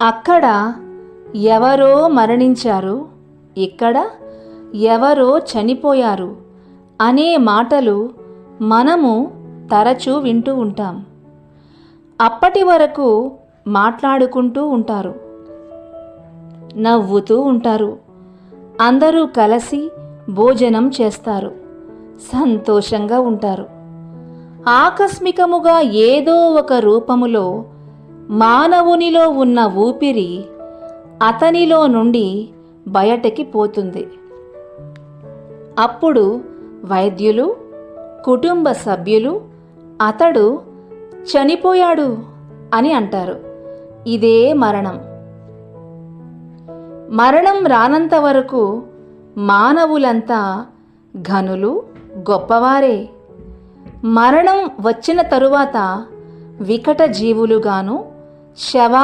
అక్కడ ఎవరో మరణించారు, ఇక్కడ ఎవరో చనిపోయారు అనే మాటలు మనము తరచూ వింటూ ఉంటాం. అప్పటి వరకు మాట్లాడుకుంటూ ఉంటారు, నవ్వుతూ ఉంటారు, అందరూ కలిసి భోజనం చేస్తారు, సంతోషంగా ఉంటారు. ఆకస్మికముగా ఏదో ఒక రూపములో మానవునిలో ఉన్న ఊపిరి అతనిలో నుండి బయటకి పోతుంది. అప్పుడు వైద్యులు, కుటుంబ సభ్యులు అతడు చనిపోయాడు అని అంటారు. ఇదే మరణం. మరణం రానంత వరకు మానవులంతా ఘనులు, గొప్పవారే. మరణం వచ్చిన తరువాత వికట జీవులుగాను, శవా